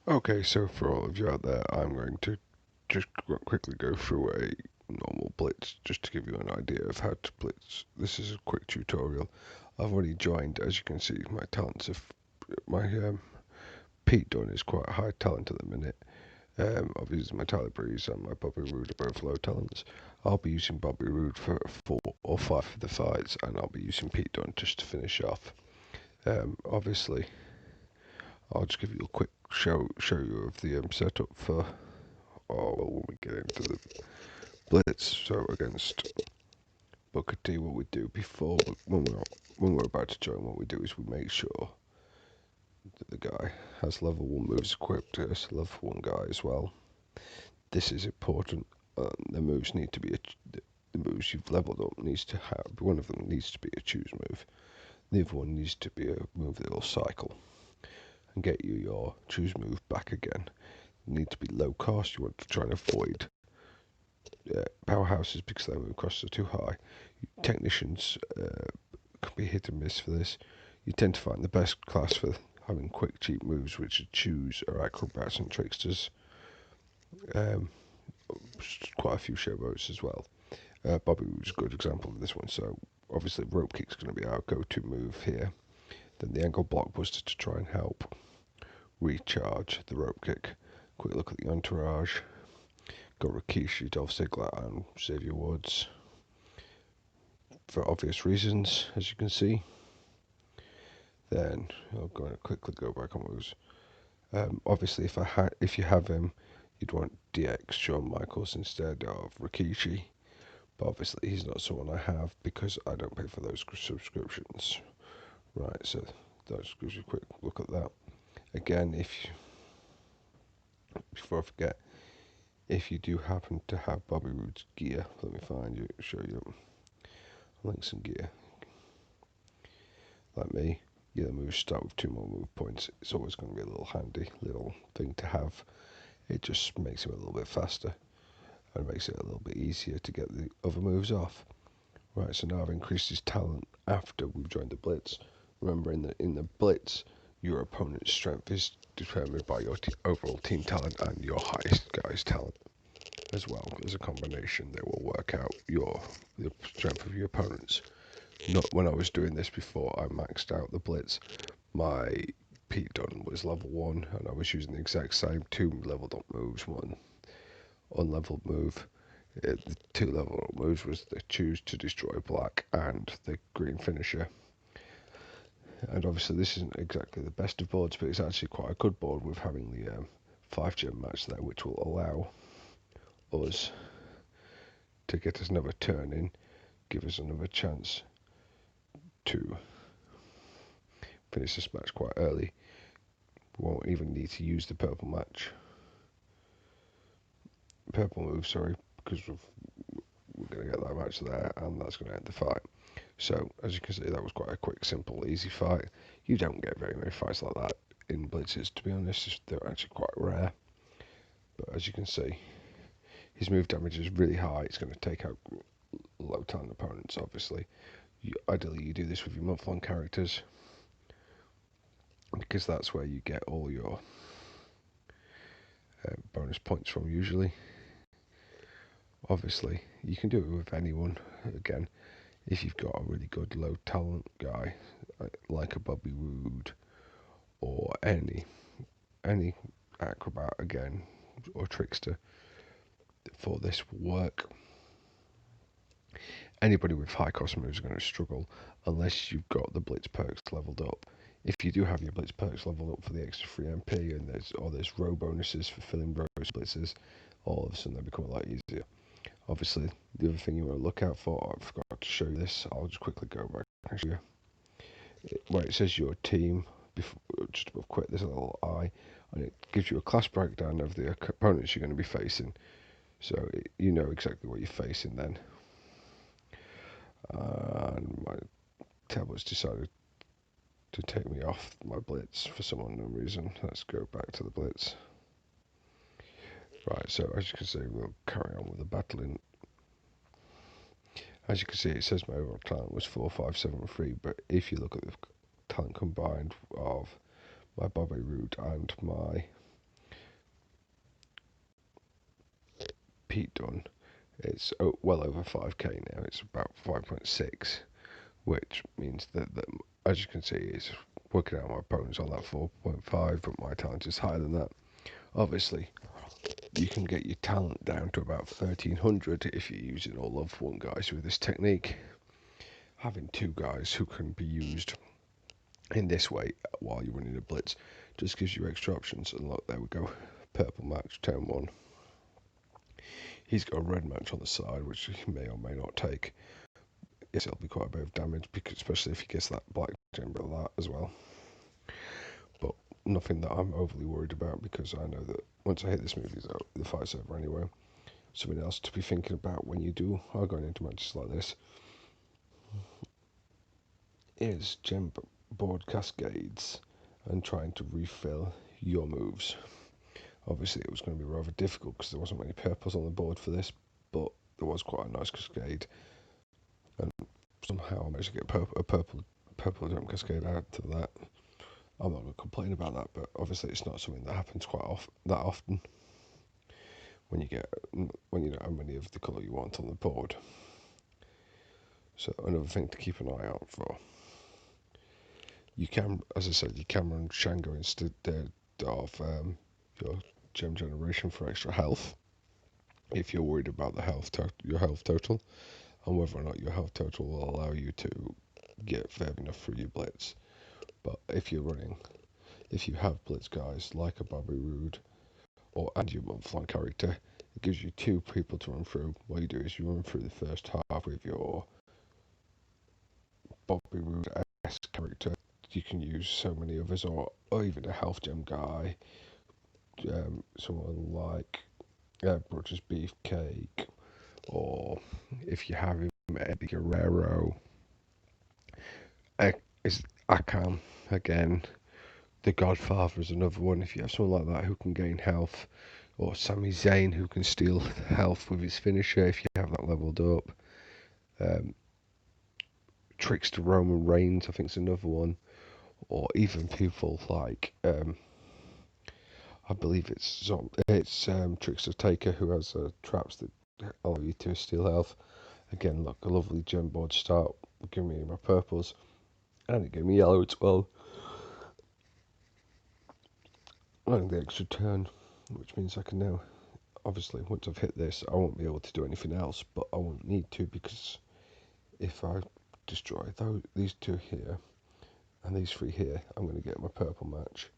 Okay, so for all of you out there, I'm going to just quickly go through a normal blitz just to give you an idea of how to blitz. This is a quick tutorial. I've already joined, as you can see, my talents of my Pete Dunne is quite a high talent at the minute. Obviously my Tyler Breeze and my Bobby Roode are both low talents. I'll be using Bobby Roode for 4 or 5 of the fights, and I'll be using Pete Dunne just to finish off. Obviously, I'll just give you a quick show you of the setup for when we get into the Blitz. So against Booker T, what we do before when we're about to join, what we do is we make sure that the guy has level 1 moves equipped as level 1 guy as well. This is important. The moves need to be the moves you've leveled up needs to have one of them needs to be a choose move. The other one needs to be a move that will cycle and get you your choose move back again. Need to be low cost. You want to try and avoid powerhouses because their move costs are too high. Technicians can be hit and miss for this. You tend to find the best class for having quick, cheap moves, which are choose or acrobats and tricksters. Quite a few showboats as well. Bobby was a good example of this one. So obviously rope kick's going to be our go-to move here. Then the ankle blockbuster to try and help recharge the rope kick. Quick look at the entourage. Got Rikishi, Dolph Ziggler, and Xavier Woods for obvious reasons, as you can see. Then I'm going to quickly go back on moves. Obviously, if you have him, you'd want DX Shawn Michaels instead of Rikishi. But obviously, he's not someone I have because I don't pay for those subscriptions. Right, so that just gives you a quick look at that. Again, before I forget, if you do happen to have Bobby Roode's gear, let me show you links and gear. Like me, the moves start with 2 more move points. It's always going to be a little handy little thing to have. It just makes him a little bit faster and makes it a little bit easier to get the other moves off. Right, so now I've increased his talent after we've joined the Blitz. Remember, in the Blitz, your opponent's strength is determined by your overall team talent and your highest guy's talent as well. As a combination, they will work out the strength of your opponents. Not when I was doing this before I maxed out the Blitz, my Pete Dunne was level 1 and I was using the exact same 2 leveled up moves, 1 unleveled move. The 2 leveled up moves was the choose to destroy black and the green finisher. And obviously this isn't exactly the best of boards, but it's actually quite a good board with having the 5-gem match there, which will allow us to get us another turn in, give us another chance to finish this match quite early. We won't even need to use the purple move, because we're going to get that match there, and that's going to end the fight. So, as you can see, that was quite a quick, simple, easy fight. You don't get very many fights like that in Blitzes, to be honest. They're actually quite rare. But as you can see, his move damage is really high. It's going to take out low talent opponents, obviously. Ideally, you do this with your month-long characters, because that's where you get all your bonus points from, usually. Obviously, you can do it with anyone. Again, if you've got a really good low talent guy, like a Bobby Roode, or any acrobat again, or trickster, for this will work. Anybody with high cost moves are going to struggle unless you've got the Blitz perks leveled up. If you do have your Blitz perks leveled up for the extra free MP and there's row bonuses for filling row blitzes, all of a sudden they become a lot easier. Obviously, the other thing you want to look out for, I forgot to show you this, I'll just quickly go back and show you. Where it says your team, just above quit, there's a little eye, and it gives you a class breakdown of the opponents you're going to be facing. So you know exactly what you're facing then. And my tablet's decided to take me off my Blitz for some unknown reason. Let's go back to the Blitz. Right, so as you can see, we'll carry on with the battling. As you can see, it says my overall talent was 4573, but if you look at the talent combined of my Bobby Roode and my Pete Dunne, it's well over 5k now. It's about 5.6, which means that as you can see, he's working out my opponents on that 4.5, but my talent is higher than that. Obviously, you can get your talent down to about 1300 if you're using all of one guys with this technique. Having two guys who can be used in this way while you're running a blitz just gives you extra options. And look, there we go, purple match, turn 1. He's got a red match on the side, which he may or may not take. Yes, it'll be quite a bit of damage, because especially if he gets that black gem with that as well. But nothing that I'm overly worried about, because I know that once I hit this move, the fight's over anyway. Something else to be thinking about when you are going into matches like this is gem board cascades and trying to refill your moves. Obviously, it was going to be rather difficult because there wasn't many purples on the board for this, but there was quite a nice cascade, and somehow I managed to get a purple gem cascade out to that. I'm not going to complain about that, but obviously it's not something that happens that often when you don't have many of the colour you want on the board. So another thing to keep an eye out for. You can, as I said, you can run Shango instead of your gem generation for extra health, if you're worried about your health total, and whether or not your health total will allow you to get far enough through your blitz. But if you have blitz guys like a Bobby Roode and your month-long character, it gives you two people to run through. What you do is you run through the first half with your Bobby Roode-esque character. You can use so many others, or even a health gem guy, someone like Brother's Beefcake, or if you have him, Eddie Guerrero. It's Akam again. The Godfather is another one. If you have someone like that who can gain health, or Sami Zayn who can steal health with his finisher if you have that leveled up. Trickster Roman Reigns, I think, is another one. Or even people like, I believe it's Trickster Taker, who has traps that allow you to steal health. Again, look, a lovely gem board start. Give me my purples, and it gave me yellow as well. And the extra turn, which means I can now, obviously, once I've hit this, I won't be able to do anything else, but I won't need to, because if I destroy these two here and these three here, I'm going to get my purple match.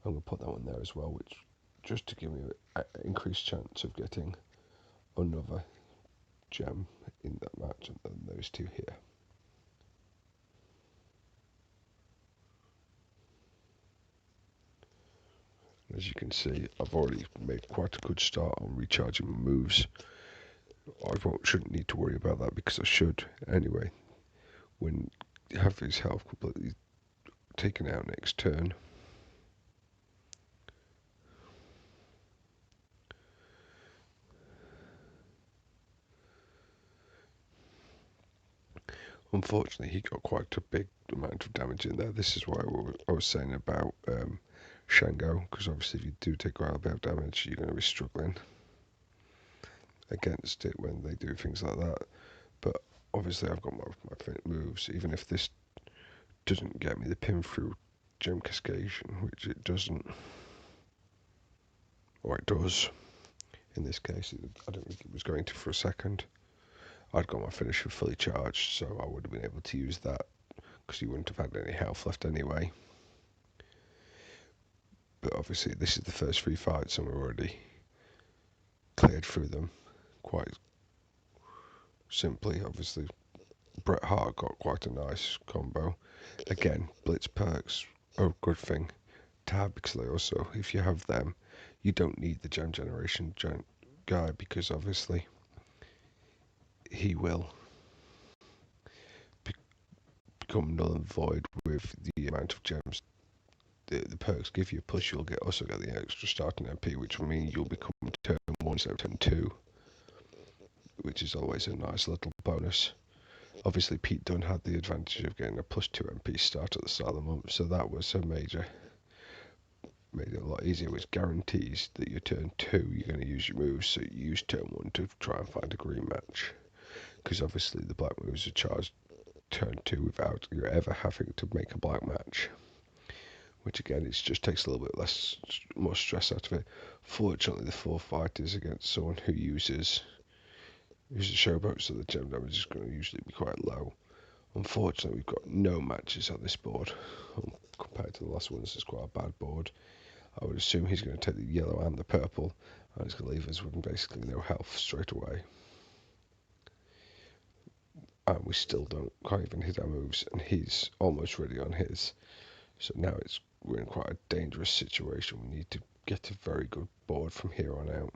I'm going to put that one there as well, which just to give me an increased chance of getting another gem in that match, and then those two here. As you can see, I've already made quite a good start on recharging my moves. Shouldn't need to worry about that, because I should anyway. When you have his health completely taken out next turn, unfortunately he got quite a big amount of damage in there. This is why I was saying about Shango, because obviously if you do take quite a bit of damage, you're going to be struggling against it when they do things like that. But obviously I've got my moves. Even if this doesn't get me the pin through gem cascade, which it doesn't, or it does in this case, I don't think it was going to for a second. I'd got my finisher fully charged, so I would have been able to use that, because he wouldn't have had any health left anyway. But obviously this is the first 3 fights and we're already cleared through them quite simply. Obviously Bret Hart got quite a nice combo. Again, blitz perks are a good thing to have, because they also, if you have them, you don't need the gem generation guy, because obviously he will become null and void with the amount of gems the perks give you. Plus you'll also get the extra starting MP, which will mean you'll become turn 1 instead of turn 2, which is always a nice little bonus. Obviously Pete Dunne had the advantage of getting a +2 MP start at the start of the month, so that was a major made it a lot easier, which guarantees that your turn 2 you're going to use your moves, so you use turn 1 to try and find a green match, because obviously the black moves are charged turn 2 without you ever having to make a black match, which again it just takes a little bit more stress out of it. Fortunately the 4 fight is against someone who uses showboat, so the gem damage is going to usually be quite low. Unfortunately we've got no matches on this board. Compared to the last ones, it's quite a bad board. I would assume he's going to take the yellow and the purple, and it's going to leave us with basically no health straight away. And we still can't even hit our moves, and he's almost ready on his. So now we're in quite a dangerous situation. We need to get a very good board from here on out.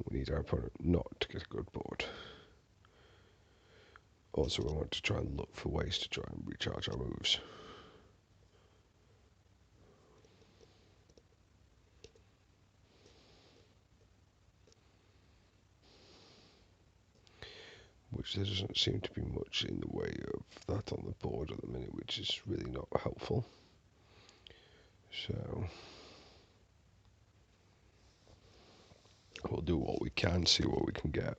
We need our opponent not to get a good board. Also, we want to try and look for ways to try and recharge our moves. Which there doesn't seem to be much in the way of that on the board at the minute, which is really not helpful. So we'll do what we can, see what we can get.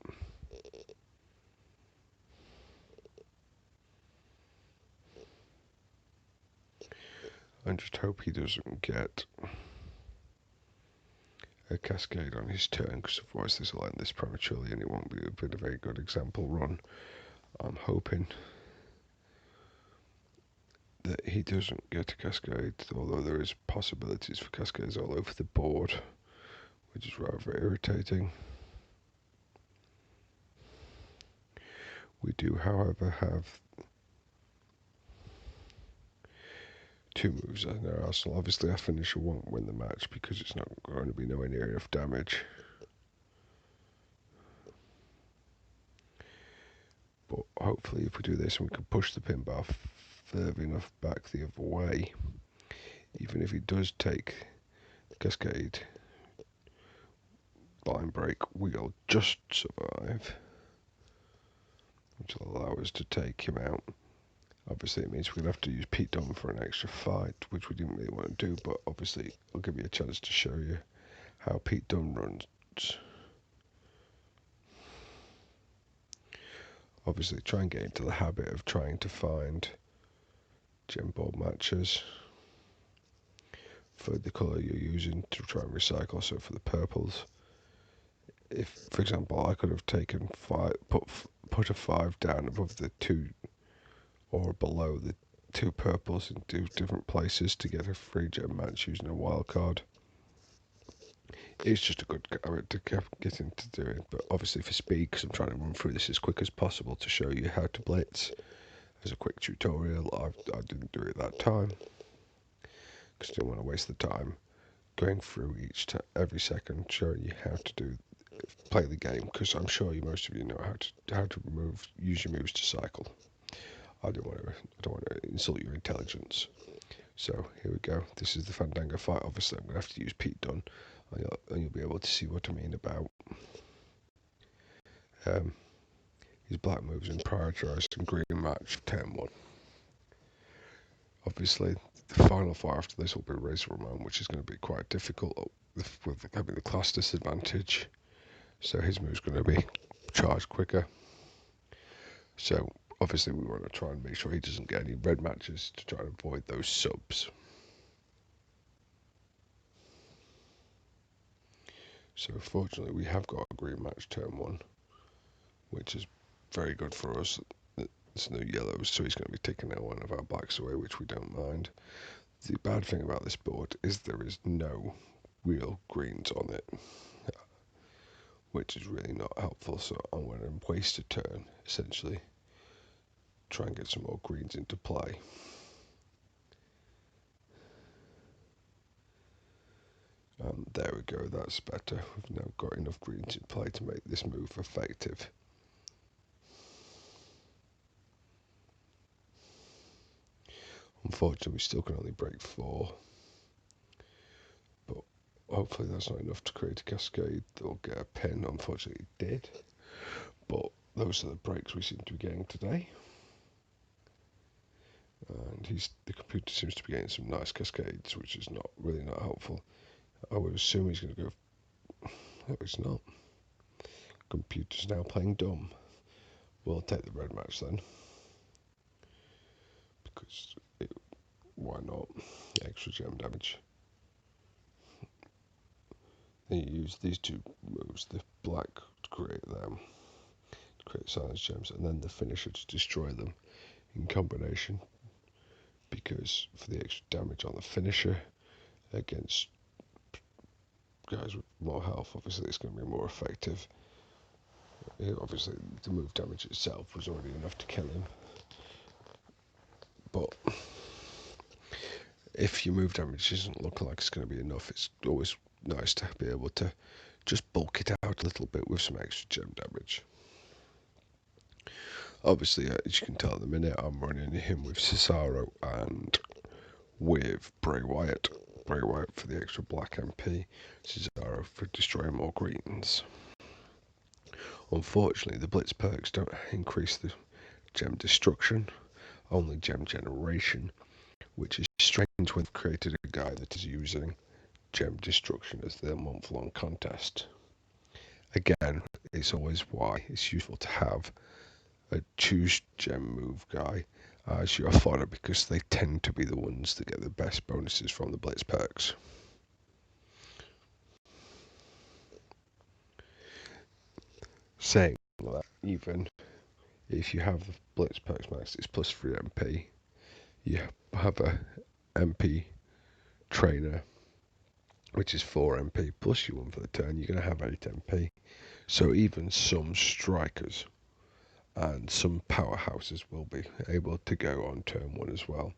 And just hope he doesn't get a cascade on his turn, because otherwise this will end this prematurely and it won't be a very good example run. I'm hoping that he doesn't get a cascade, although there is possibilities for cascades all over the board, which is rather irritating. We do, however, have 2 moves in our arsenal. Obviously our finisher won't win the match because it's not going to be nowhere near enough damage. But hopefully if we do this and we can push the pin bar further enough back the other way, even if he does take the cascade blind break, we'll just survive, which will allow us to take him out. Obviously it means we're going to have to use Pete Dunne for an extra fight, which we didn't really want to do, but obviously I'll give you a chance to show you how Pete Dunne runs. Obviously try and get into the habit of trying to find gem board matches for the colour you're using to try and recycle. So for the purples, if for example I could have taken put a 5 down above the 2 or below the 2 purples in 2 different places to get a free gem match using a wild card. It's just a good habit to get into doing, but obviously for speed, because I'm trying to run through this as quick as possible to show you how to blitz as a quick tutorial, I didn't do it that time because I didn't want to waste the time going through every second showing you how to play the game, because I'm sure most of you know how to use your moves to cycle. I don't want to insult your intelligence. So here we go. This is the Fandango fight. Obviously I'm going to have to use Pete Dunne, and you'll be able to see what I mean about his black moves in prioritised and green match 10-1. Obviously the final fight after this will be Razor Ramon, which is going to be quite difficult with having the class disadvantage, so his move's going to be charged quicker. So obviously we want to try and make sure he doesn't get any red matches to try and avoid those subs. So fortunately we have got a green match turn 1, which is very good for us. There's no yellows, so he's going to be taking out one of our blacks away, which we don't mind. The bad thing about this board is there is no real greens on it, which is really not helpful, so I'm going to waste a turn, essentially, try and get some more greens into play. There we go, that's better. We've now got enough greens in play to make this move effective. Unfortunately, we still can only break 4, but hopefully that's not enough to create a cascade that will get a pin. Unfortunately it did, but those are the breaks we seem to be getting today. and the computer seems to be getting some nice cascades, which is not helpful. I would assume he's going to go. No, he's not. Computer's now playing dumb. We'll take the red match then, because why not? Extra gem damage. Then you use these two moves, the black to create them, to create silence gems, and then the finisher to destroy them in combination. Because for the extra damage on the finisher against guys with more health, obviously it's going to be more effective. Obviously, the move damage itself was already enough to kill him, but if your move damage doesn't look like it's going to be enough, it's always nice to be able to just bulk it out a little bit with some extra gem damage. Obviously, as you can tell in the minute, I'm running him with Cesaro and with Bray Wyatt. Bray Wyatt for the extra black MP, Cesaro for destroying more greens. Unfortunately, the Blitz perks don't increase the gem destruction, only gem generation, which is strange when they've created a guy that is using gem destruction as their month-long contest. Again, it's always why it's useful to have a choose gem move guy as your fodder, because they tend to be the ones that get the best bonuses from the Blitz perks. Saying that, even if you have the Blitz perks maxed, it's plus 3 MP. You have a MP trainer, which is 4 MP, plus you 1 for the turn, you're going to have 8 MP. So even some strikers and some powerhouses will be able to go on turn 1 as well.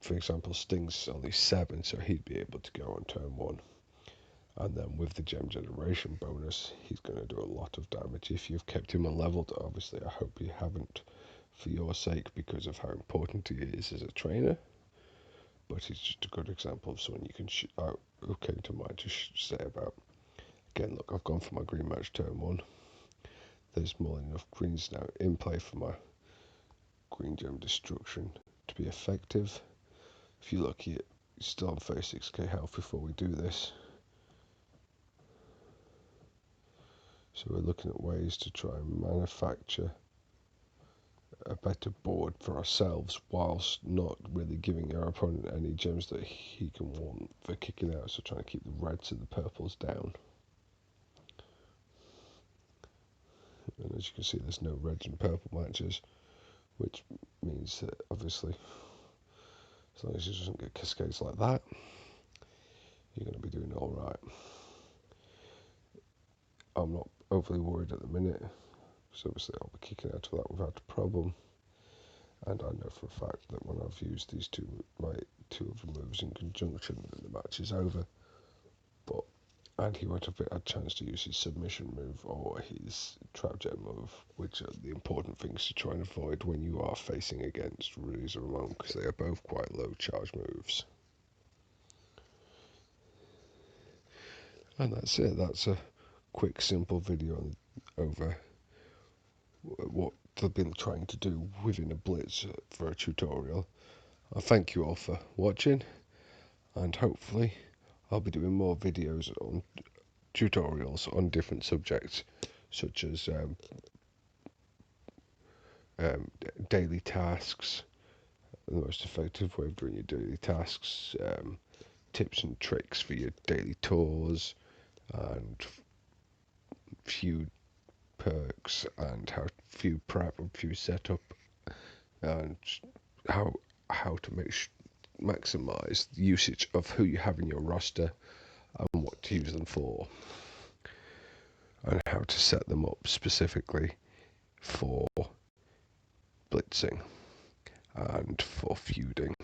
For example, Sting's only 7, so he'd be able to go on turn 1. And then with the gem generation bonus, he's going to do a lot of damage. If you've kept him unleveled, obviously I hope you haven't, for your sake, because of how important he is as a trainer. But he's just a good example of someone you can who came to mind to say about. Again, look, I've gone for my green match turn 1. There's more than enough greens now in play for my green gem destruction to be effective. If you look here, you're still on 36k health before we do this. So we're looking at ways to try and manufacture a better board for ourselves whilst not really giving our opponent any gems that he can want for kicking out. So trying to keep the reds and the purples down. And as you can see, there's no reds and purple matches, which means that obviously as long as he doesn't get cascades like that, you're going to be doing all right. I'm not overly worried at the minute, because obviously I'll be kicking out of that without a problem. And I know for a fact that when I've used these my two other moves in conjunction, then the match is over. And he won't have had a chance to use his submission move or his trap gem move, which are the important things to try and avoid when you are facing against Ruiz or Ramon, because they are both quite low charge moves. And that's it. That's a quick, simple video over what they've been trying to do within a Blitz for a tutorial. I thank you all for watching, and hopefully I'll be doing more videos on tutorials on different subjects, such as daily tasks, the most effective way of doing your daily tasks, tips and tricks for your daily tours, and feud perks, and how feud prep and feud setup, and how to maximize the usage of who you have in your roster and what to use them for, and how to set them up specifically for blitzing and for feuding.